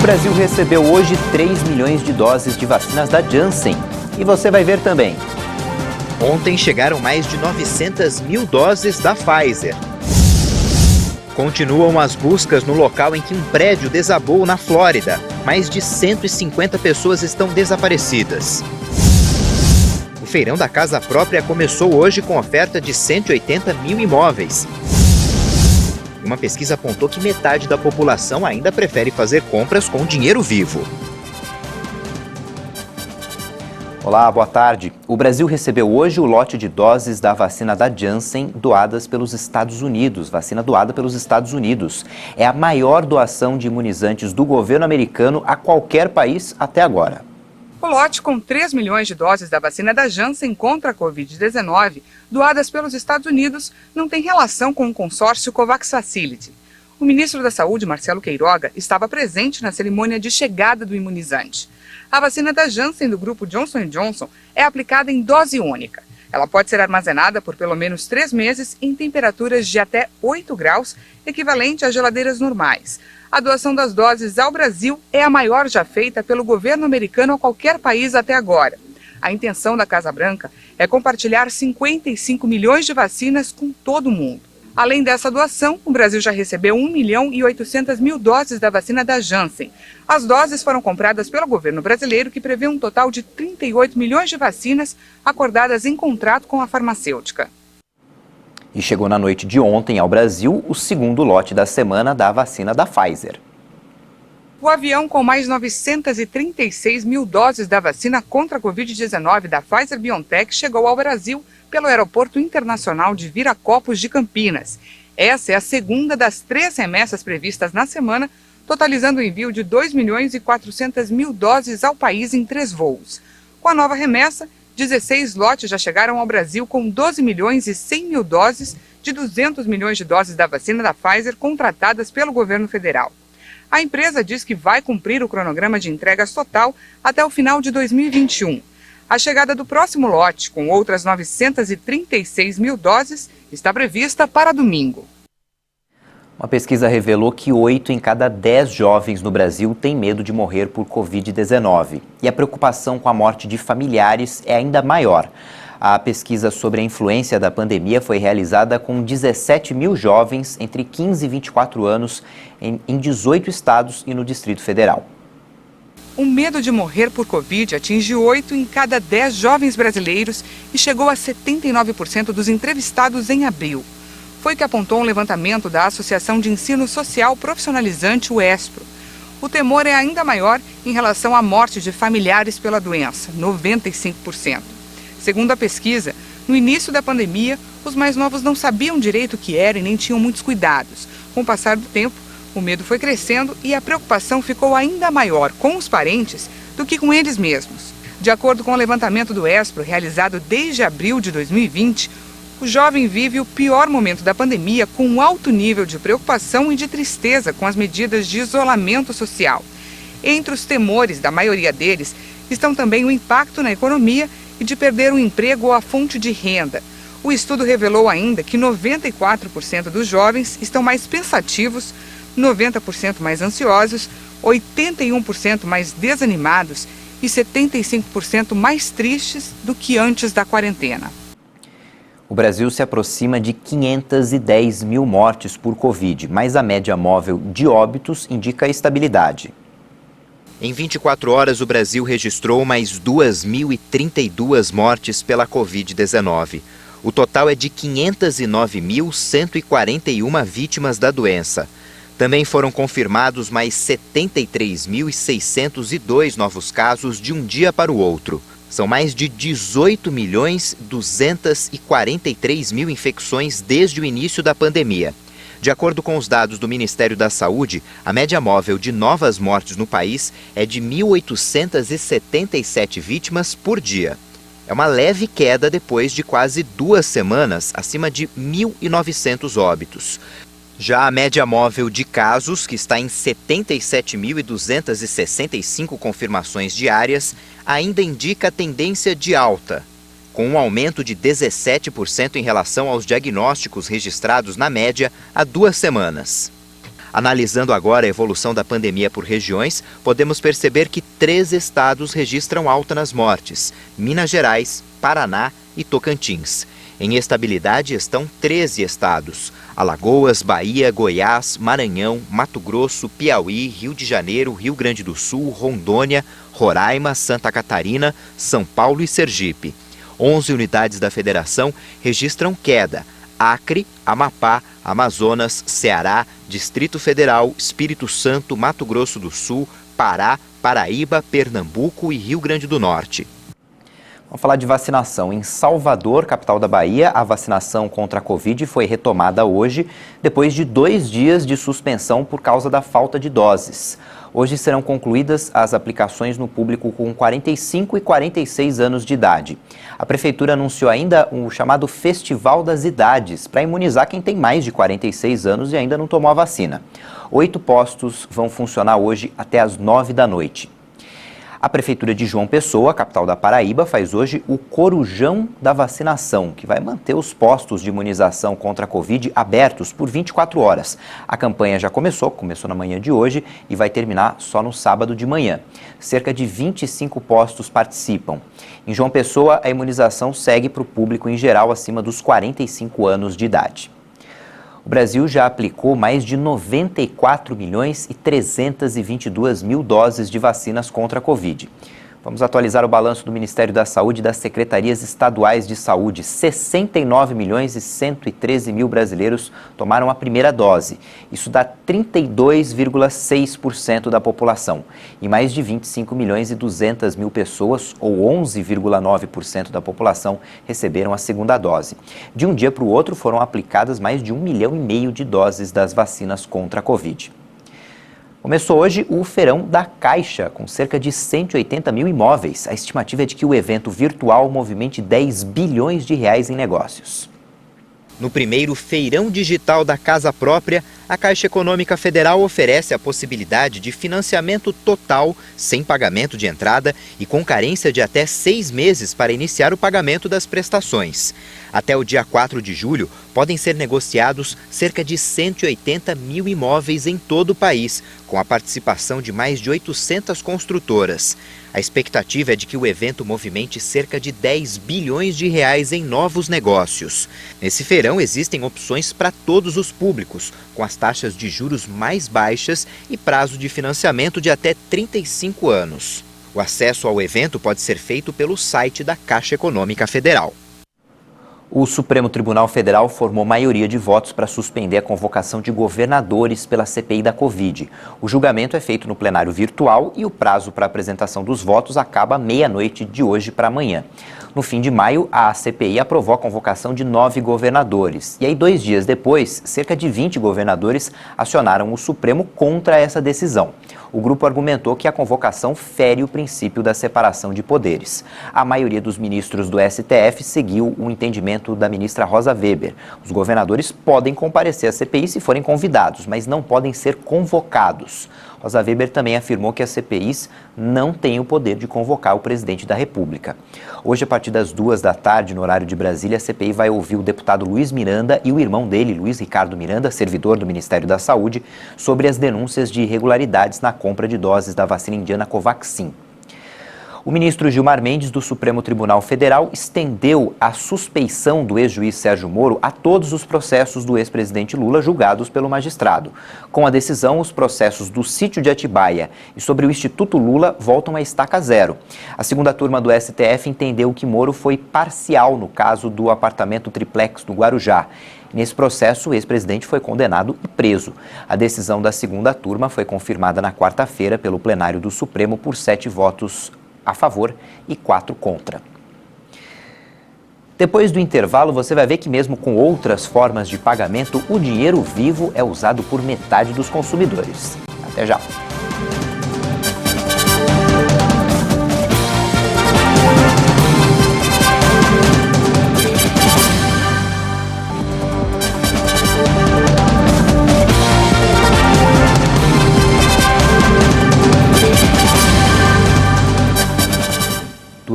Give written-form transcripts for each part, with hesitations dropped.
Brasil recebeu hoje 3 milhões de doses de vacinas da Janssen. E você vai ver também. Ontem chegaram mais de 900 mil doses da Pfizer. Continuam as buscas no local em que um prédio desabou na Flórida. Mais de 150 pessoas estão desaparecidas. O feirão da casa própria começou hoje com oferta de 180 mil imóveis. Uma pesquisa apontou que metade da população ainda prefere fazer compras com dinheiro vivo. Olá, boa tarde. O Brasil recebeu hoje o lote de doses da vacina da Janssen doadas pelos Estados Unidos. Vacina doada pelos Estados Unidos. É a maior doação de imunizantes do governo americano a qualquer país até agora. O lote com 3 milhões de doses da vacina da Janssen contra a Covid-19, doadas pelos Estados Unidos, não tem relação com o consórcio COVAX Facility. O ministro da Saúde, Marcelo Queiroga, estava presente na cerimônia de chegada do imunizante. A vacina da Janssen do grupo Johnson & Johnson é aplicada em dose única. Ela pode ser armazenada por pelo menos 3 meses em temperaturas de até 8 graus, equivalente a geladeiras normais. A doação das doses ao Brasil é a maior já feita pelo governo americano a qualquer país até agora. A intenção da Casa Branca é compartilhar 55 milhões de vacinas com todo o mundo. Além dessa doação, o Brasil já recebeu 1 milhão e 800 mil doses da vacina da Janssen. As doses foram compradas pelo governo brasileiro, que prevê um total de 38 milhões de vacinas acordadas em contrato com a farmacêutica. E chegou na noite de ontem ao Brasil o segundo lote da semana da vacina da Pfizer. O avião com mais 936 mil doses da vacina contra a Covid-19 da Pfizer-BioNTech chegou ao Brasil pelo Aeroporto Internacional de Viracopos de Campinas. Essa é a segunda das 3 remessas previstas na semana, totalizando o envio de 2 milhões e 400 mil doses ao país em 3 voos. Com a nova remessa, 16 lotes já chegaram ao Brasil com 12 milhões e 100 mil doses de 200 milhões de doses da vacina da Pfizer contratadas pelo governo federal. A empresa diz que vai cumprir o cronograma de entregas total até o final de 2021. A chegada do próximo lote, com outras 936 mil doses, está prevista para domingo. Uma pesquisa revelou que 8 em cada 10 jovens no Brasil têm medo de morrer por Covid-19. E a preocupação com a morte de familiares é ainda maior. A pesquisa sobre a influência da pandemia foi realizada com 17 mil jovens entre 15 e 24 anos em 18 estados e no Distrito Federal. O medo de morrer por Covid atinge 8 em cada 10 jovens brasileiros e chegou a 79% dos entrevistados em abril. Foi o que apontou um levantamento da Associação de Ensino Social Profissionalizante, o ESPRO. O temor é ainda maior em relação à morte de familiares pela doença, 95%. Segundo a pesquisa, no início da pandemia, os mais novos não sabiam direito o que era e nem tinham muitos cuidados. Com o passar do tempo, o medo foi crescendo e a preocupação ficou ainda maior com os parentes do que com eles mesmos. De acordo com o levantamento do ESPRO, realizado desde abril de 2020, o jovem vive o pior momento da pandemia com um alto nível de preocupação e de tristeza com as medidas de isolamento social. Entre os temores da maioria deles estão também o impacto na economia e de perder o emprego ou a fonte de renda. O estudo revelou ainda que 94% dos jovens estão mais pensativos, 90% mais ansiosos, 81% mais desanimados e 75% mais tristes do que antes da quarentena. O Brasil se aproxima de 510 mil mortes por Covid, mas a média móvel de óbitos indica estabilidade. Em 24 horas, o Brasil registrou mais 2.032 mortes pela Covid-19. O total é de 509.141 vítimas da doença. Também foram confirmados mais 73.602 novos casos de um dia para o outro. São mais de 18.243.000 infecções desde o início da pandemia. De acordo com os dados do Ministério da Saúde, a média móvel de novas mortes no país é de 1.877 vítimas por dia. É uma leve queda depois de quase 2 semanas, acima de 1.900 óbitos. Já a média móvel de casos, que está em 77.265 confirmações diárias, ainda indica tendência de alta, com um aumento de 17% em relação aos diagnósticos registrados na média há 2 semanas. Analisando agora a evolução da pandemia por regiões, podemos perceber que 3 estados registram alta nas mortes: Minas Gerais, Paraná e Tocantins. Em estabilidade estão 13 estados: Alagoas, Bahia, Goiás, Maranhão, Mato Grosso, Piauí, Rio de Janeiro, Rio Grande do Sul, Rondônia, Roraima, Santa Catarina, São Paulo e Sergipe. 11 unidades da federação registram queda: Acre, Amapá, Amazonas, Ceará, Distrito Federal, Espírito Santo, Mato Grosso do Sul, Pará, Paraíba, Pernambuco e Rio Grande do Norte. Vamos falar de vacinação. Em Salvador, capital da Bahia, a vacinação contra a Covid foi retomada hoje, depois de 2 dias de suspensão por causa da falta de doses. Hoje serão concluídas as aplicações no público com 45 e 46 anos de idade. A Prefeitura anunciou ainda o chamado Festival das Idades, para imunizar quem tem mais de 46 anos e ainda não tomou a vacina. 8 postos vão funcionar hoje até às 9 da noite. A Prefeitura de João Pessoa, capital da Paraíba, faz hoje o Corujão da Vacinação, que vai manter os postos de imunização contra a Covid abertos por 24 horas. A campanha já começou na manhã de hoje e vai terminar só no sábado de manhã. Cerca de 25 postos participam. Em João Pessoa, a imunização segue para o público em geral acima dos 45 anos de idade. O Brasil já aplicou mais de 94 milhões e 322 mil doses de vacinas contra a Covid. Vamos atualizar o balanço do Ministério da Saúde e das Secretarias Estaduais de Saúde. 69 milhões e 113 mil brasileiros tomaram a primeira dose. Isso dá 32,6% da população. E mais de 25 milhões e 200 mil pessoas, ou 11,9% da população, receberam a segunda dose. De um dia para o outro foram aplicadas mais de 1,5 milhão de doses das vacinas contra a Covid. Começou hoje o Feirão da Caixa, com cerca de 180 mil imóveis. A estimativa é de que o evento virtual movimente 10 bilhões de reais em negócios. No primeiro Feirão Digital da Casa Própria, a Caixa Econômica Federal oferece a possibilidade de financiamento total, sem pagamento de entrada e com carência de até 6 meses para iniciar o pagamento das prestações. Até o dia 4 de julho, podem ser negociados cerca de 180 mil imóveis em todo o país, com a participação de mais de 800 construtoras. A expectativa é de que o evento movimente cerca de 10 bilhões de reais em novos negócios. Nesse feirão existem opções para todos os públicos, com as taxas de juros mais baixas e prazo de financiamento de até 35 anos. O acesso ao evento pode ser feito pelo site da Caixa Econômica Federal. O Supremo Tribunal Federal formou maioria de votos para suspender a convocação de governadores pela CPI da Covid. O julgamento é feito no plenário virtual e o prazo para apresentação dos votos acaba à meia-noite de hoje para amanhã. No fim de maio, a CPI aprovou a convocação de 9 governadores. E aí, 2 dias depois, cerca de 20 governadores acionaram o Supremo contra essa decisão. O grupo argumentou que a convocação fere o princípio da separação de poderes. A maioria dos ministros do STF seguiu o entendimento da ministra Rosa Weber. Os governadores podem comparecer à CPI se forem convidados, mas não podem ser convocados. Rosa Weber também afirmou que as CPIs não têm o poder de convocar o presidente da República. Hoje, a partir das 2 da tarde, no horário de Brasília, a CPI vai ouvir o deputado Luiz Miranda e o irmão dele, Luiz Ricardo Miranda, servidor do Ministério da Saúde, sobre as denúncias de irregularidades na compra de doses da vacina indiana Covaxin. O ministro Gilmar Mendes, do Supremo Tribunal Federal, estendeu a suspeição do ex-juiz Sérgio Moro a todos os processos do ex-presidente Lula julgados pelo magistrado. Com a decisão, os processos do sítio de Atibaia e sobre o Instituto Lula voltam a estaca zero. A segunda turma do STF entendeu que Moro foi parcial no caso do apartamento triplex do Guarujá. Nesse processo, o ex-presidente foi condenado e preso. A decisão da segunda turma foi confirmada na quarta-feira pelo plenário do Supremo por 7 votos a favor e 4 contra. Depois do intervalo, você vai ver que mesmo com outras formas de pagamento, o dinheiro vivo é usado por metade dos consumidores. Até já!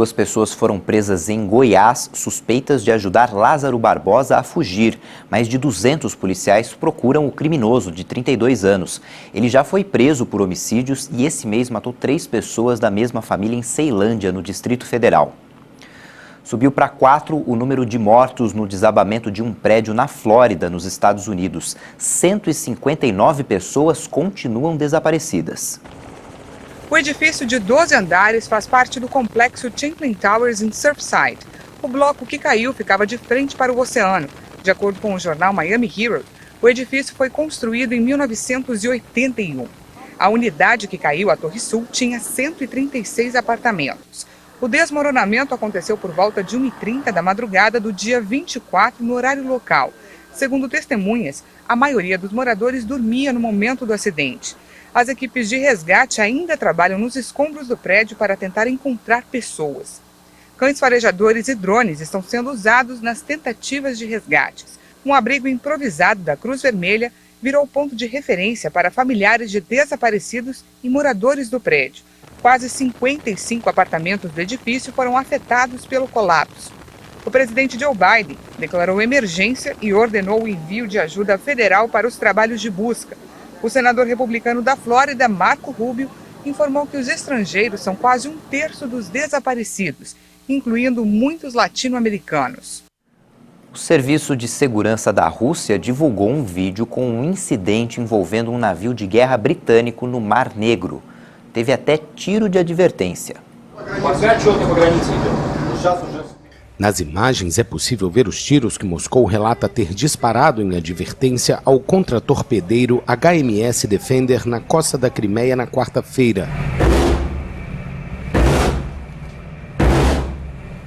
2 pessoas foram presas em Goiás, suspeitas de ajudar Lázaro Barbosa a fugir. Mais de 200 policiais procuram o criminoso de 32 anos. Ele já foi preso por homicídios e esse mês matou 3 pessoas da mesma família em Ceilândia, no Distrito Federal. Subiu para 4 o número de mortos no desabamento de um prédio na Flórida, nos Estados Unidos. 159 pessoas continuam desaparecidas. O edifício de 12 andares faz parte do complexo Champlain Towers em Surfside. O bloco que caiu ficava de frente para o oceano. De acordo com o jornal Miami Herald, o edifício foi construído em 1981. A unidade que caiu, a Torre Sul, tinha 136 apartamentos. O desmoronamento aconteceu por volta de 1h30 da madrugada do dia 24, no horário local. Segundo testemunhas, a maioria dos moradores dormia no momento do acidente. As equipes de resgate ainda trabalham nos escombros do prédio para tentar encontrar pessoas. Cães farejadores e drones estão sendo usados nas tentativas de resgates. Um abrigo improvisado da Cruz Vermelha virou ponto de referência para familiares de desaparecidos e moradores do prédio. Quase 55 apartamentos do edifício foram afetados pelo colapso. O presidente Joe Biden declarou emergência e ordenou o envio de ajuda federal para os trabalhos de busca. O senador republicano da Flórida, Marco Rubio, informou que os estrangeiros são quase 1/3 dos desaparecidos, incluindo muitos latino-americanos. O Serviço de Segurança da Rússia divulgou um vídeo com um incidente envolvendo um navio de guerra britânico no Mar Negro. Teve até tiro de advertência. Nas imagens é possível ver os tiros que Moscou relata ter disparado em advertência ao contratorpedeiro HMS Defender na costa da Crimeia na quarta-feira.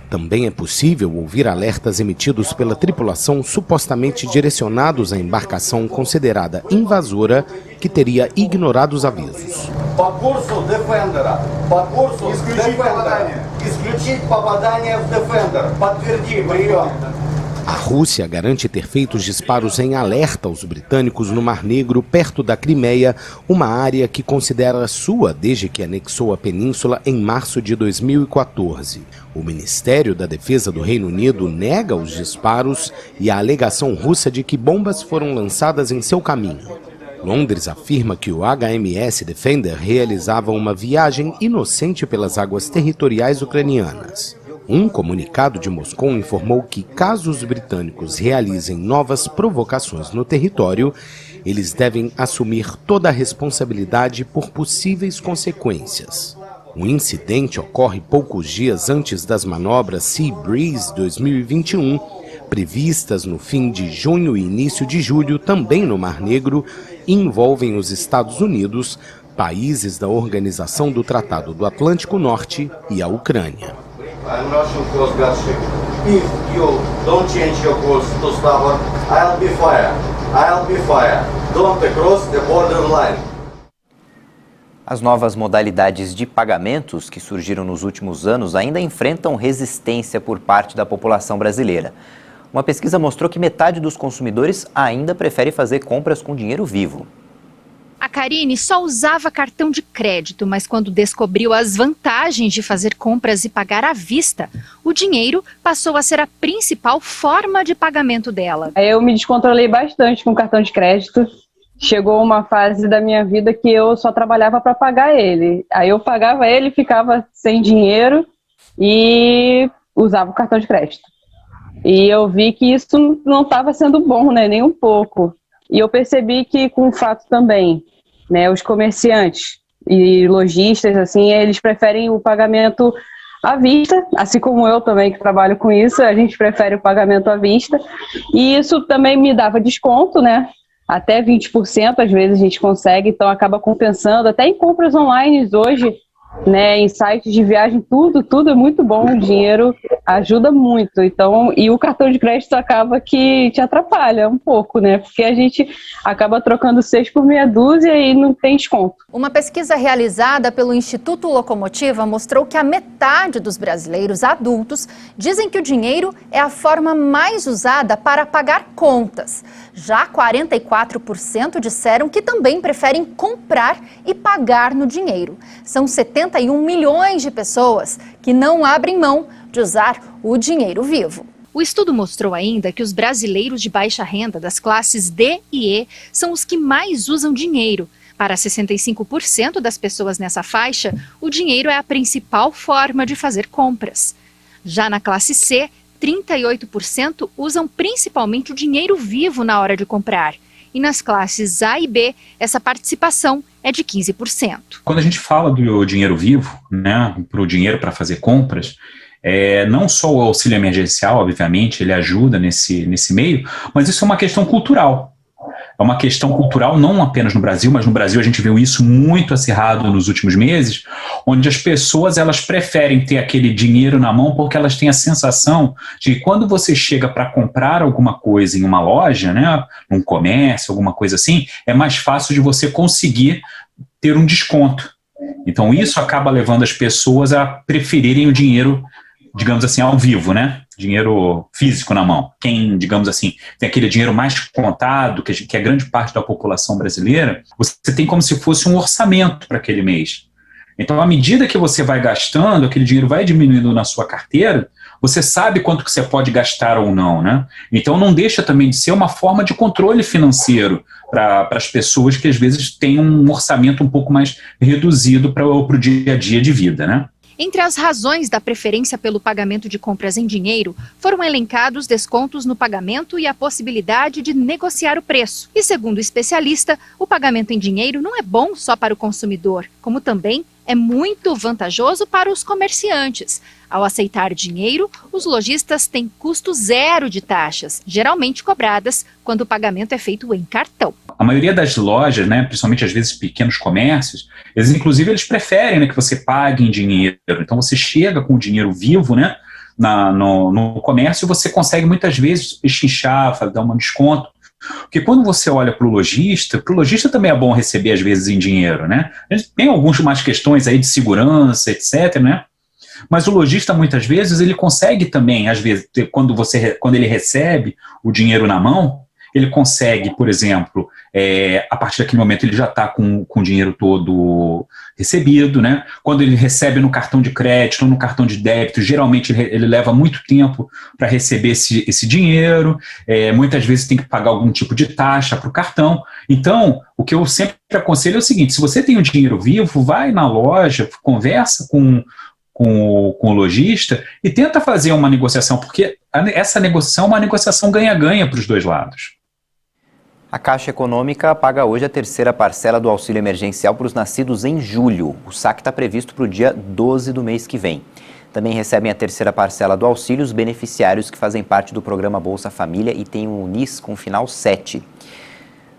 Também é possível ouvir alertas emitidos pela tripulação supostamente direcionados à embarcação considerada invasora que teria ignorado os avisos. A Rússia garante ter feito os disparos em alerta aos britânicos no Mar Negro, perto da Crimeia, uma área que considera sua desde que anexou a península em março de 2014. O Ministério da Defesa do Reino Unido nega os disparos e a alegação russa de que bombas foram lançadas em seu caminho. Londres afirma que o HMS Defender realizava uma viagem inocente pelas águas territoriais ucranianas. Um comunicado de Moscou informou que, caso os britânicos realizem novas provocações no território, eles devem assumir toda a responsabilidade por possíveis consequências. O incidente ocorre poucos dias antes das manobras Sea Breeze 2021, previstas no fim de junho e início de julho, também no Mar Negro, e envolvem os Estados Unidos, países da Organização do Tratado do Atlântico Norte e a Ucrânia. As novas modalidades de pagamentos que surgiram nos últimos anos ainda enfrentam resistência por parte da população brasileira. Uma pesquisa mostrou que metade dos consumidores ainda prefere fazer compras com dinheiro vivo. A Karine só usava cartão de crédito, mas quando descobriu as vantagens de fazer compras e pagar à vista, o dinheiro passou a ser a principal forma de pagamento dela. Eu me descontrolei bastante com o cartão de crédito. Chegou uma fase da minha vida que eu só trabalhava para pagar ele. Aí eu pagava ele, ficava sem dinheiro e usava o cartão de crédito. E eu vi que isso não estava sendo bom, né, nem um pouco. E eu percebi que com o fato também, né, os comerciantes e lojistas, assim, eles preferem o pagamento à vista, assim como eu também que trabalho com isso, a gente prefere o pagamento à vista. E isso também me dava desconto, né? Até 20% às vezes a gente consegue, então acaba compensando, até em compras online hoje, né, em sites de viagem, tudo é muito bom, o dinheiro ajuda muito, então, e o cartão de crédito acaba que te atrapalha um pouco, né, porque a gente acaba trocando 6 por meia dúzia e não tem desconto. Uma pesquisa realizada pelo Instituto Locomotiva mostrou que a metade dos brasileiros adultos dizem que o dinheiro é a forma mais usada para pagar contas. Já 44% disseram que também preferem comprar e pagar no dinheiro. São 70 91 milhões de pessoas que não abrem mão de usar o dinheiro vivo. O estudo mostrou ainda que os brasileiros de baixa renda das classes D e E são os que mais usam dinheiro. Para 65% das pessoas nessa faixa, o dinheiro é a principal forma de fazer compras. Já na classe C, 38% usam principalmente o dinheiro vivo na hora de comprar. E nas classes A e B, essa participação é de 15%. Quando a gente fala do dinheiro vivo, né, para o dinheiro para fazer compras, não só o auxílio emergencial, obviamente, ele ajuda nesse meio, mas isso é uma questão cultural. É uma questão cultural não apenas no Brasil, mas no Brasil a gente viu isso muito acirrado nos últimos meses, onde as pessoas elas preferem ter aquele dinheiro na mão porque elas têm a sensação de que quando você chega para comprar alguma coisa em uma loja, né, num comércio, alguma coisa assim, é mais fácil de você conseguir ter um desconto. Então isso acaba levando as pessoas a preferirem o dinheiro, digamos assim, ao vivo, né? Dinheiro físico na mão. Quem, digamos assim, tem aquele dinheiro mais contado, que é grande parte da população brasileira, você tem como se fosse um orçamento para aquele mês. Então, à medida que você vai gastando, aquele dinheiro vai diminuindo na sua carteira, você sabe quanto que você pode gastar ou não, né? Então, não deixa também de ser uma forma de controle financeiro para as pessoas que, às vezes, têm um orçamento um pouco mais reduzido para o dia a dia de vida, né? Entre as razões da preferência pelo pagamento de compras em dinheiro, foram elencados descontos no pagamento e a possibilidade de negociar o preço. E segundo o especialista, o pagamento em dinheiro não é bom só para o consumidor, como também é muito vantajoso para os comerciantes. Ao aceitar dinheiro, os lojistas têm custo zero de taxas, geralmente cobradas quando o pagamento é feito em cartão. A maioria das lojas, né, principalmente às vezes pequenos comércios, eles preferem, né, que você pague em dinheiro. Então você chega com o dinheiro vivo, né, no comércio, você consegue muitas vezes pechinchar, dar um desconto. Porque quando você olha para o lojista também é bom receber às vezes em dinheiro, né? A gente tem algumas questões aí de segurança, etc, né? Mas o lojista muitas vezes ele consegue também, às vezes, quando ele recebe o dinheiro na mão, ele consegue, por exemplo, a partir daquele momento ele já está com o dinheiro todo recebido, né? Quando ele recebe no cartão de crédito ou no cartão de débito, geralmente ele leva muito tempo para receber esse dinheiro, muitas vezes tem que pagar algum tipo de taxa para o cartão. Então, o que eu sempre aconselho é o seguinte: se você tem o dinheiro vivo, vai na loja, conversa com o lojista e tenta fazer uma negociação, porque essa negociação é uma negociação ganha-ganha para os dois lados. A Caixa Econômica paga hoje a terceira parcela do auxílio emergencial para os nascidos em julho. O saque está previsto para o dia 12 do mês que vem. Também recebem a terceira parcela do auxílio os beneficiários que fazem parte do programa Bolsa Família e têm um NIS com final 7.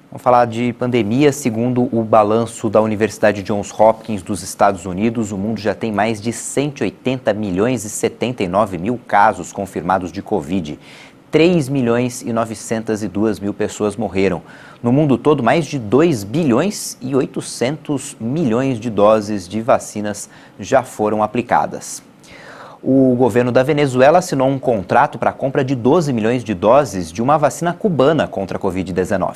Vamos falar de pandemia. Segundo o balanço da Universidade Johns Hopkins dos Estados Unidos, o mundo já tem mais de 180 milhões e 79 mil casos confirmados de Covid. 3 milhões e 902 mil pessoas morreram. No mundo todo, mais de 2 bilhões e 800 milhões de doses de vacinas já foram aplicadas. O governo da Venezuela assinou um contrato para a compra de 12 milhões de doses de uma vacina cubana contra a Covid-19.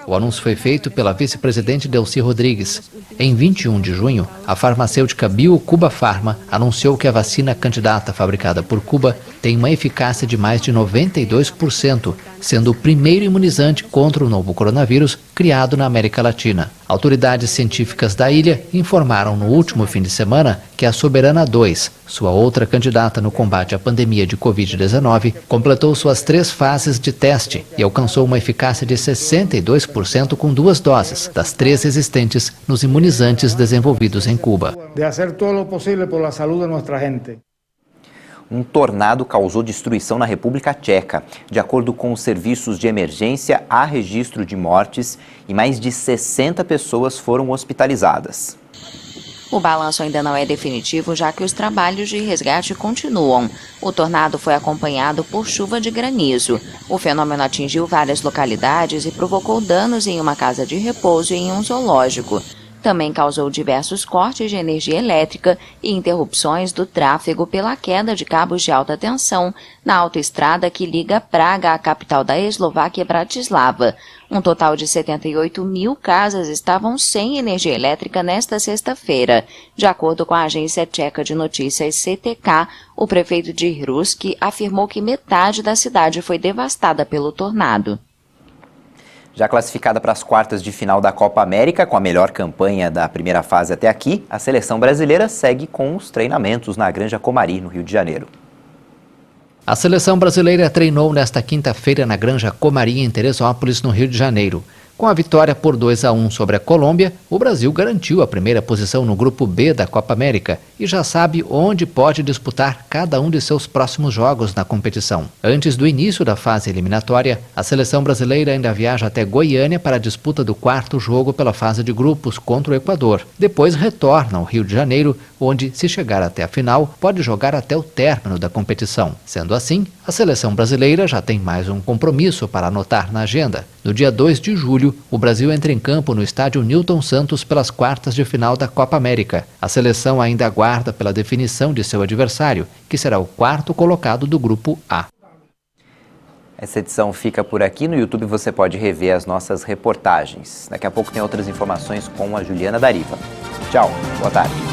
O anúncio foi feito pela vice-presidente Delcy Rodrigues. Em 21 de junho, a farmacêutica Bio-Cuba Pharma anunciou que a vacina candidata fabricada por Cuba tem uma eficácia de mais de 92%, sendo o primeiro imunizante contra o novo coronavírus criado na América Latina. Autoridades científicas da ilha informaram no último fim de semana que a Soberana 2, sua outra candidata no combate à pandemia de Covid-19, completou suas 3 fases de teste e alcançou uma eficácia de 62% com 2 doses, das 3 existentes nos imunizantes desenvolvidos em Cuba. De fazer todo o possível por la saúde de nossa gente. Um tornado causou destruição na República Tcheca. De acordo com os serviços de emergência, há registro de mortes e mais de 60 pessoas foram hospitalizadas. O balanço ainda não é definitivo, já que os trabalhos de resgate continuam. O tornado foi acompanhado por chuva de granizo. O fenômeno atingiu várias localidades e provocou danos em uma casa de repouso e em um zoológico. Também causou diversos cortes de energia elétrica e interrupções do tráfego pela queda de cabos de alta tensão na autoestrada que liga Praga à capital da Eslováquia, Bratislava. Um total de 78 mil casas estavam sem energia elétrica nesta sexta-feira. De acordo com a agência tcheca de notícias CTK, o prefeito de Hrušky afirmou que metade da cidade foi devastada pelo tornado. Já classificada para as quartas de final da Copa América, com a melhor campanha da primeira fase até aqui, a seleção brasileira segue com os treinamentos na Granja Comari, no Rio de Janeiro. A seleção brasileira treinou nesta quinta-feira na Granja Comari, em Teresópolis, no Rio de Janeiro. Com a vitória por 2-1 sobre a Colômbia, o Brasil garantiu a primeira posição no Grupo B da Copa América e já sabe onde pode disputar cada um de seus próximos jogos na competição. Antes do início da fase eliminatória, a seleção brasileira ainda viaja até Goiânia para a disputa do quarto jogo pela fase de grupos contra o Equador. Depois retorna ao Rio de Janeiro, onde, se chegar até a final, pode jogar até o término da competição. Sendo assim, a seleção brasileira já tem mais um compromisso para anotar na agenda. No dia 2 de julho, o Brasil entra em campo no estádio Newton Santos pelas quartas de final da Copa América. A seleção ainda aguarda pela definição de seu adversário, que será o quarto colocado do Grupo A. Essa edição fica por aqui. No YouTube você pode rever as nossas reportagens. Daqui a pouco tem outras informações com a Juliana Dariva. Tchau, boa tarde.